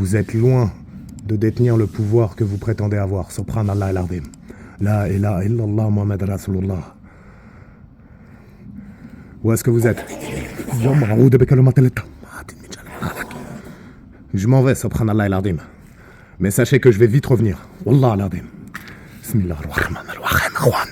Vous êtes loin de détenir le pouvoir que vous prétendez avoir. Subhanallah al-Azim. La ilaha illallah Muhammad Rasulullah. Où est-ce que vous êtes? Je m'en vais, subhanallah al-Azim. Mais sachez que je vais vite revenir. Wallah al-Azim. Bismillahirrahmanirrahim.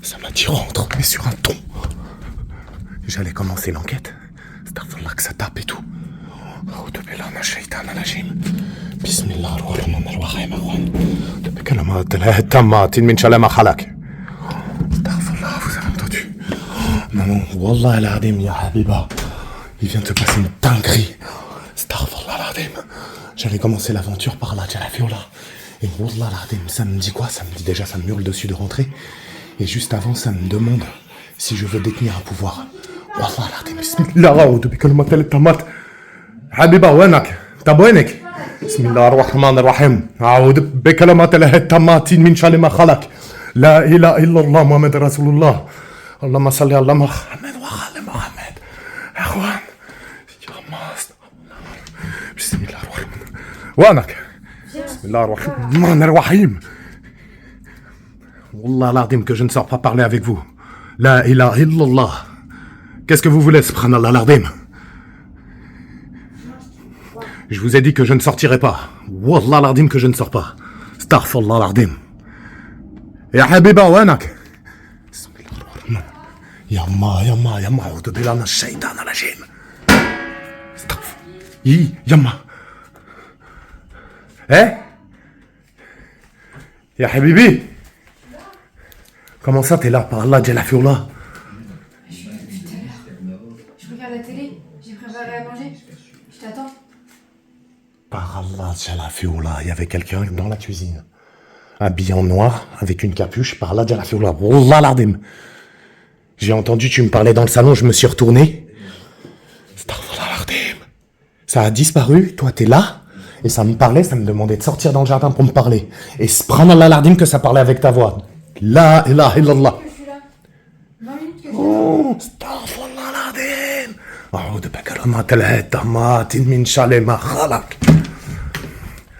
Ça m'a dit rentre, mais sur un ton. J'allais commencer l'enquête. Astaghfirullah que ça tape et tout. Bismillahirrahmanirrahim. Astaghfirullah, vous avez entendu? Non, Wallah al-Azim, ya Habiba. Il vient de se passer une dinguerie. Astaghfirullah al-Azim. J'allais commencer l'aventure par là, la viola. Et Wallah al-Azim, ça me dit quoi? Ça me dit déjà, ça me hurle dessus de rentrer. Et juste avant, ça me demande si je veux détenir un pouvoir. Wallah al-Azim, bismillah, depuis que le matin est tamat. Habiba, wenak, tabouenek. Bismillahirrahmanirrahim. A'udhu bikalamati llahi tammati min sharri ma khalaq. La ilaha illallah Muhammad Rasulullah. Allahumma salli ala Muhammad wa ala Muhammad. Akhwan. Bismillahirrahmanirrahim. Wenak. Bismillahirrahmanirrahim. Wallah al-Azim que je ne sors pas parler avec vous. La ilaha illallah. Qu'est-ce que vous voulez, subhanallah al-Azim? Je vous ai dit que je ne sortirai pas. Wallah al-Azim que je ne sors pas. Astaghfirullah al-Azim. Ya Habiba, wanak. Bismillahirrahmanirrahim. Yamma, a'udhu billahi minash shaitanir rajim. Astaghfirullah. Yamma. Ya Habibi. Comment ça, t'es là, par Allah, Jalla Fioula? Je suis là depuis tout à l'heure. Je regarde la télé, j'ai préparé à manger. Je t'attends. Par Allah, Jalla Fioula, il y avait quelqu'un dans la cuisine. Habillé en noir, avec une capuche, par Allah, Jalla Fioula. Wallah l'Ardim. J'ai entendu, tu me parlais dans le salon, je me suis retourné. Astaghfirullah l'Ardim. Ça a disparu, toi t'es là, et ça me parlait, ça me demandait de sortir dans le jardin pour me parler. Et subhanallah l'Ardim que ça parlait avec ta voix. La ilaha illallah. Je suis là. 20 minutes que je suis là. Astaghfirullah l'Azim. A'udhu bikalamati llahi tammati min sharri ma khalaq.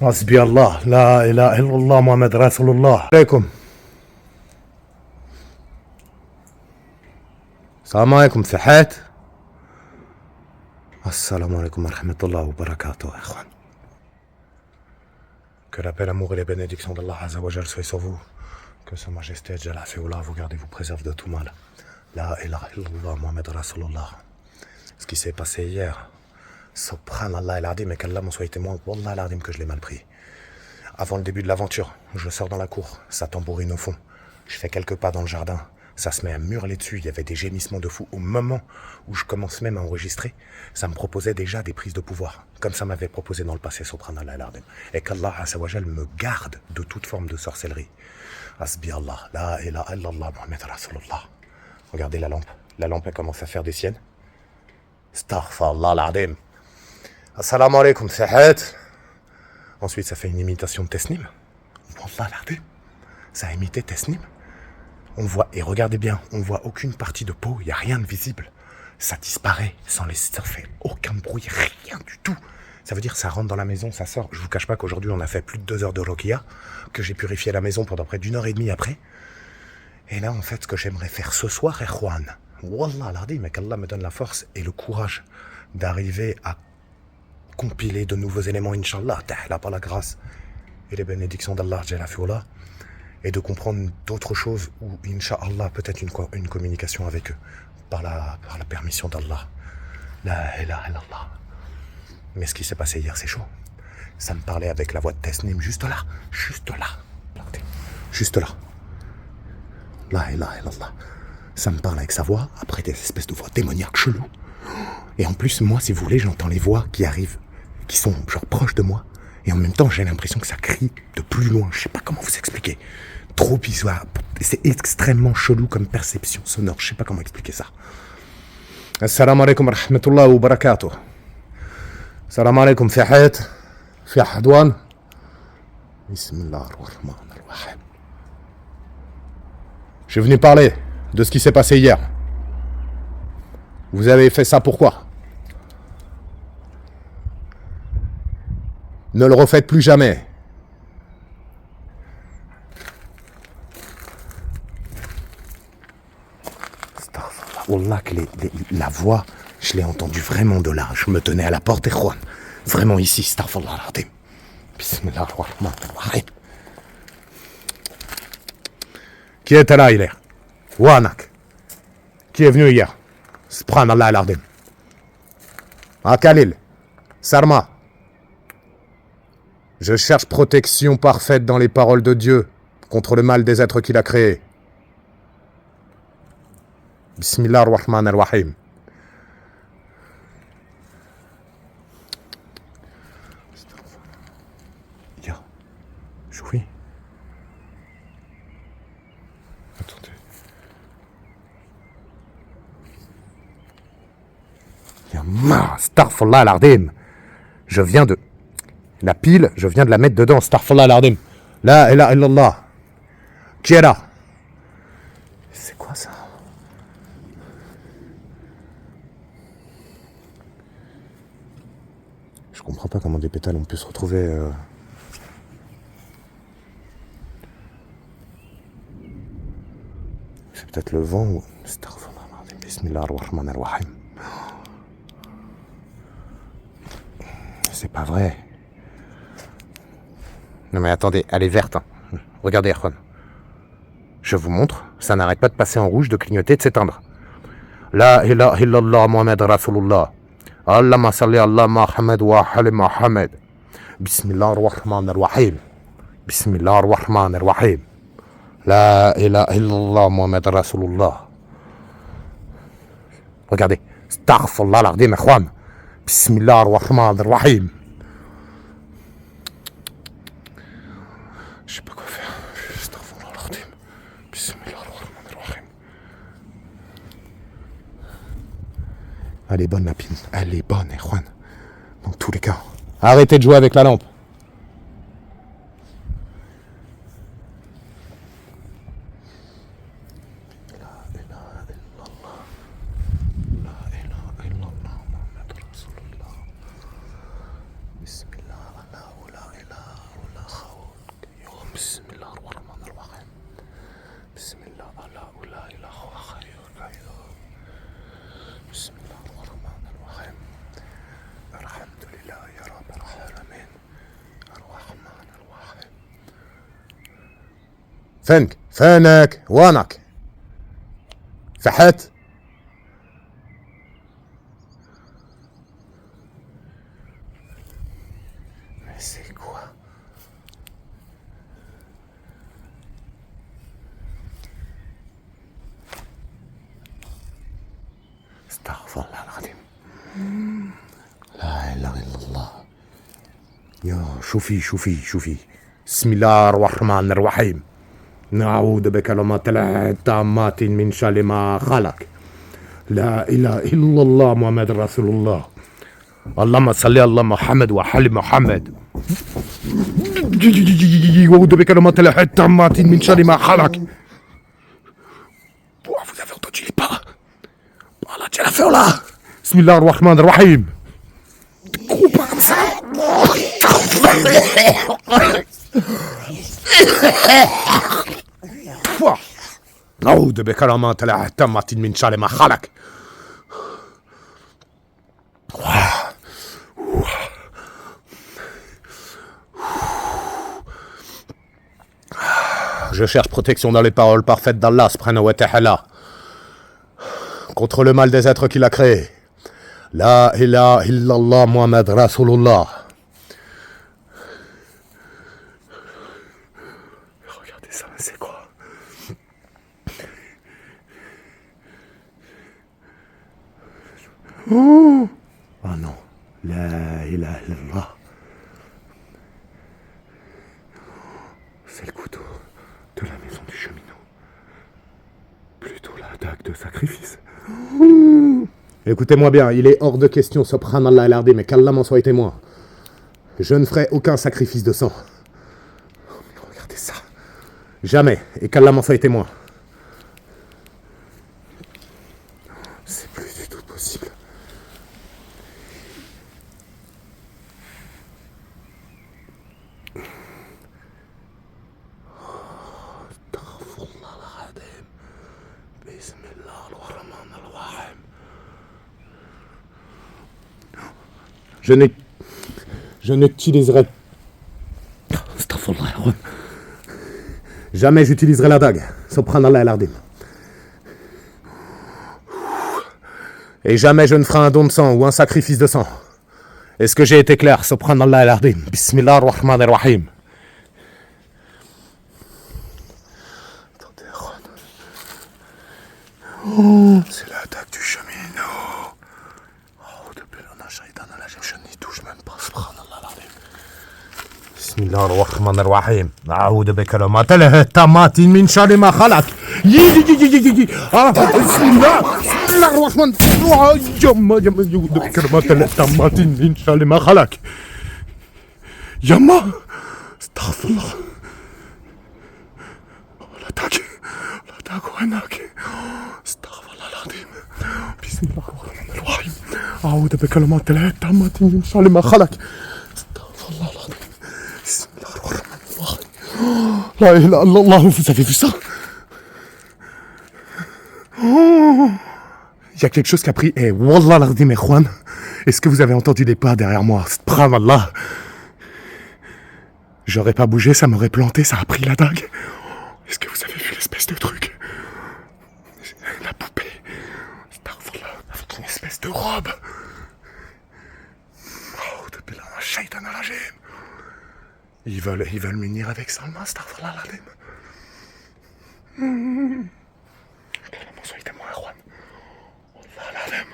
Hasbi Allah, la ilaha illallah Muhammad Rasulullah. Alaikum. Salam alaikum, sahat. Assalamu alaikum wa rahmatullahi wa barakatuh, ikhwan. Que la paix, l'amour et les bénédictions d'Allah Azza wa Jal soient sur vous. Que Sa Majesté Jalla Fioula vous garde et vous préserve de tout mal. La ilaha illallah Muhammad Rasulullah. Ce qui s'est passé hier, subhanallah al-Azim, et qu'Allah m'en soit témoin, wallah al-Azim que je l'ai mal pris. Avant le début de l'aventure, je sors dans la cour, ça tambourine au fond. Je fais quelques pas dans le jardin, ça se met à me hurler dessus, il y avait des gémissements de fou. Au moment où je commence même à enregistrer, ça me proposait déjà des prises de pouvoir, comme ça m'avait proposé dans le passé, subhanallah al-Azim. Et qu'Allah Azza wa Jal me garde de toute forme de sorcellerie. Hasbi Allah, la ilaha illallah Muhammad Rasulullah. Regardez la lampe elle commence à faire des siennes. Astaghfirullah al-Azim. Assalamu alaikum, sahat. Ensuite, ça fait une imitation de Tesnim. Wallah al-Azim. Ça a imité Tesnim. On voit, et regardez bien, on voit aucune partie de peau, il n'y a rien de visible. Ça disparaît sans laisser, ça fait aucun bruit, rien du tout. Ça veut dire ça rentre dans la maison, ça sort. Je vous cache pas qu'aujourd'hui on a fait plus de 2 heures de Rokia, que j'ai purifié la maison pendant près d'1 heure et demie après. Et là en fait ce que j'aimerais faire ce soir, Ikhwan, Wallah l'ardi, mais qu'Allah me donne la force et le courage d'arriver à compiler de nouveaux éléments, Inch'Allah, ta'ala par la grâce et les bénédictions d'Allah Jalla Fioula, et de comprendre d'autres choses ou Inch'Allah peut-être une communication avec eux par la permission d'Allah. La ilaha illallah. Mais ce qui s'est passé hier, c'est chaud. Ça me parlait avec la voix de Tesnim, juste là. La ilaha illallah. Ça me parle avec sa voix, après des espèces de voix démoniaques chelous. Et en plus, moi, si vous voulez, j'entends les voix qui arrivent, qui sont genre proches de moi. Et en même temps, j'ai l'impression que ça crie de plus loin. Je sais pas comment vous expliquer. Trop bizarre. C'est extrêmement chelou comme perception sonore. Je sais pas comment expliquer ça. Assalamu alaikum wa rahmatullahi wa barakatuh. Salam alaikum, Fihat, Fiahadwan. Bismillahirrahmanirrahim. Je suis venu parler de ce qui s'est passé hier. Vous avez fait ça pourquoi? Ne le refaites plus jamais. Wallah, que la voix, je l'ai entendue vraiment de là. Je me tenais à la porte, Erwan. Vraiment ici, astaghfirullah al-azim. Bismillah ar-Rahman ar-Rahim. Qui était là hier? Wanak. Qui est venu hier? Subhanallah al-azim. Ah, Khalil. Sarma. Je cherche protection parfaite dans les paroles de Dieu contre le mal des êtres qu'il a créés. Bismillah ar-Rahman ar-Rahim. Ya. Choui. Attendez. Ya ma, astaghfirullah al-azim. Je viens de... La pile, je viens de la mettre dedans. Astaghfirullah al-azim. La ilaha illallah. Qui est là? C'est quoi ça? Je comprends pas comment des pétales ont pu se retrouver... C'est peut-être le vent ou... Bismillah ar-Rahman ar-Rahim. C'est pas vrai. Non mais attendez, elle est verte. Hein. Regardez, Erwan. Je vous montre, ça n'arrête pas de passer en rouge, de clignoter, de s'éteindre. La ilaha illallah Muhammad Rasulullah. Allahumma salli ala Muhammad wa ali Muhammad. Bismillah ar-Rahman ar-Rahim. Bismillah ar-Rahman ar-Rahim. La ilaha illallah Muhammad Rasulullah. Regardez. Astaghfirullah al-azim, Erwan. Bismillah ar-Rahman ar-Rahim. Je sais pas quoi faire. Astaghfirullah al-azim. Bismillah ar-Rahman ar-Rahim. Elle est bonne, la pine. Elle est bonne, Erwan. Dans tous les cas. Arrêtez de jouer avec la lampe. فينك فينك وينك فحت mais c'est quoi astaghfirullah al-azim la ilaha illallah يا شوفي بسم الله الرحمن الرحيم نعوذ بكلمات الله التامات من شر ما خلق لا إله إلا الله محمد رسول الله اللهم صل على محمد وعلى محمد نعوذ بكلمات الله التامات من شر ما خلق. Vous avez entendu les pas? Voilà, tu l'as fait là. Bismillah ar-Rahman ar-Rahim. Gros pas comme ça. نعوذ بكرامات الله التامة من شر ما خلق. Je cherche protection dans les paroles parfaites d'Allah subhanahu wa ta'ala contre le mal des êtres qu'il a créés. La ilaha illallah Muhammad Rasulullah. Regardez ça, c'est quoi? Oh non, la ilaha illallah. C'est le couteau de la maison du cheminot. Plutôt la dague de sacrifice. Écoutez-moi bien, il est hors de question, subhanallah al-azim, mais qu'Allah m'en soit témoin. Je ne ferai aucun sacrifice de sang. Oh, mais regardez ça. Jamais, et qu'Allah m'en soit témoin. C'est plus du tout possible. Je n'utiliserai... Astaghfirullah. Jamais j'utiliserai la dague. Subhanallah al-Azim. Et jamais je ne ferai un don de sang ou un sacrifice de sang. Est-ce que j'ai été clair? Subhanallah al-Azim. Bismillah ar-Rahman ar-Rahim. C'est l'attaque du cheminot. Oh, depuis là, je n'y touche même pas. Subhanallah al-Azim. Bismillah ar-Rahman ar-Rahim. أعوذ بكلمات الله التامات من شر ما خلق. بسم الله الرحمن الرحيم. أعوذ بكلمات الله التامات من شر ما خلق. يما استغفر الله. l'attaque هناك. استغفر الله العظيم. بسم الله الرحمن الرحيم. أعوذ بكلمات الله التامات من شر ما خلق. استغفر الله العظيم. بسم الله الرحمن الرحيم. لا إله إلا الله. Vous avez vu ça? Il y a quelque chose qui a pris. Eh, Wallah l'ardim et Juan. Est-ce que vous avez entendu des pas derrière moi? Subhanallah. J'aurais pas bougé, ça m'aurait planté, ça a pris la dague. Est-ce que vous avez vu l'espèce de truc? La poupée. Avec une espèce de robe. Oh, depuis là, shaitan al-Rajim. Ils veulent m'unir avec Salma, astaghfirullah al-Azim. Soyez témoin, Juan. Allah al-Azim.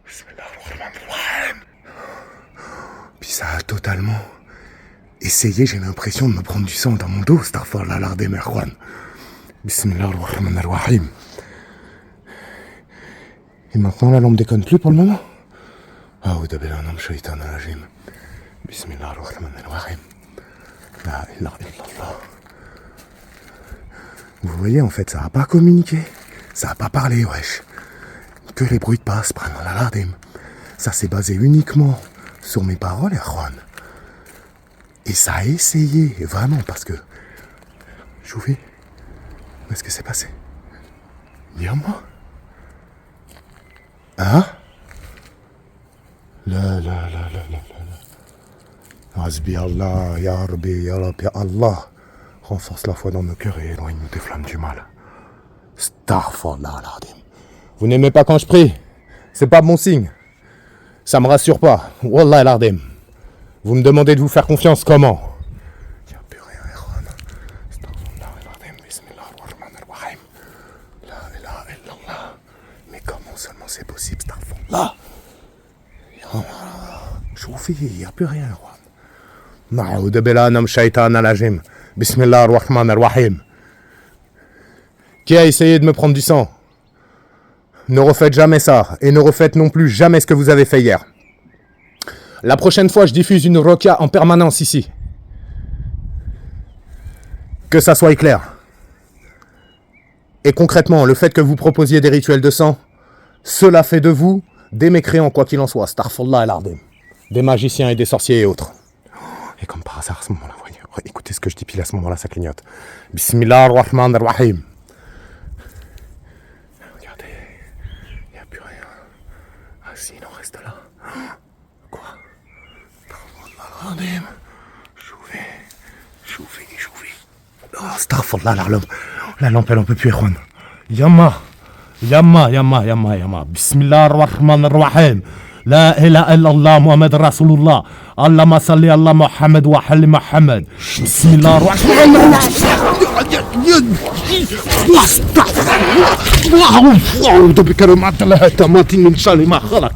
Bismillah ar-Rahman ar-Rahim. Puis ça a totalement essayé, j'ai l'impression de me prendre du sang dans mon dos, astaghfirullah al-Azim, Juan. Bismillah ar-Rahman ar-Rahim. Et maintenant, la lampe déconne plus pour le moment. A'udhu billahi minash shaitanir rajim. Bismillah ar-Rahman ar-Rahim. La ilaha illallah. Vous voyez, en fait, ça n'a pas communiqué. Ça n'a pas parlé, wesh. Que les bruits de passe, prenant la lardim. Ça s'est basé uniquement sur mes paroles, Juan. Et ça a essayé, vraiment, parce que... Jouvé. Où est-ce que c'est passé? Dis-moi. Hein? La. Hasbi Allah, Ya Rabbi, Ya Rabbi, Allah. Renforce la foi dans nos cœurs et éloigne-nous des flammes du mal. Astaghfirullah al-Azim. Vous n'aimez pas quand je prie? C'est pas bon signe. Ça me rassure pas. Wallah al-Azim. Vous me demandez de vous faire confiance comment? Il n'y a plus rien, Erwan. Astaghfirullah al-Azim. Bismillah ar-Rahman ar-Rahim. La ilaha illallah. Mais comment seulement c'est possible, astaghfirullah? Choufi, il n'y a plus rien, Erwan. Na'oudhu billahi minash shaitanir rajim. Bismillah ar-Rahman ar-Rahim. Qui a essayé de me prendre du sang? Ne refaites jamais ça. Et ne refaites non plus jamais ce que vous avez fait hier. La prochaine fois, je diffuse une rokia en permanence ici. Que ça soit clair. Et concrètement, le fait que vous proposiez des rituels de sang, cela fait de vous des mécréants, quoi qu'il en soit. Astaghfirullah al-Azim. Des magiciens et des sorciers et autres. Et comme par hasard, à ce moment-là, voyez, écoutez ce que je dis, pile à ce moment-là, ça clignote. Bismillah ar-Rahman ar-Rahim. Regardez, il n'y a plus rien. Ah si, il en reste là. Quoi? Chouvé. Oh, astaghfirullah, la lampe, elle en peut plus, Juan. Yamma. Bismillah ar-Rahman ar-Rahim. لا إله إلا الله محمد رسول الله اللهم صل على محمد وعلى محمد بسم الله الرحمن الرحيم أعوذ بكلمات الله التامات من شر ما خلق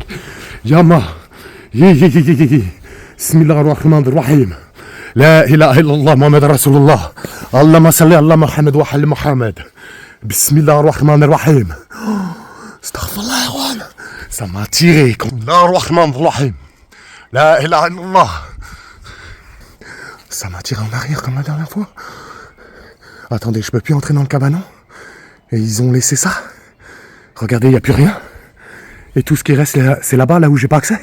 يا ما بسم الله الرحمن الرحيم لا إله إلا الله محمد رسول الله اللهم صل على محمد وعلى محمد بسم الله الرحمن الرحيم استغفر الله يا اخوان ça m'a tiré comme Ar-Rahman ar-Rahim. La ilaha illallah. Ça m'a tiré en arrière comme la dernière fois. Attendez, je peux plus entrer dans le cabanon. Et ils ont laissé ça. Regardez, il n'y a plus rien. Et tout ce qui reste, c'est là-bas, là où j'ai pas accès.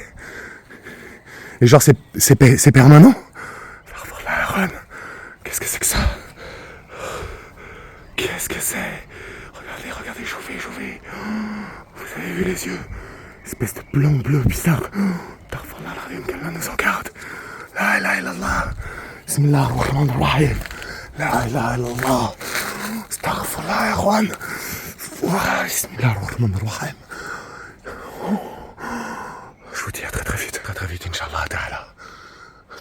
Et genre, c'est permanent. Qu'est-ce que c'est que ça? Qu'est-ce que c'est? Regardez, chauffez. Vous avez vu les yeux? Espèce de blanc bleu bizarre. nous en garde. La ilaha illallah. Bismillah ar-Rahman ar-Rahim. La ilaha illallah. Astaghfirullah, ya Juan. Bismillah ar-Rahman ar-Rahim. Je vous dis à très vite, Inch'Allah ta'ala.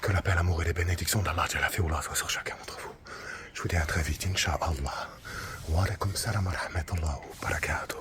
Que la paix, l'amour et les bénédictions d'Allah soient sur chacun d'entre vous. Je vous dis à très vite, Inch'Allah. Wa alaikum salam wa rahmatullah wa barakatuh.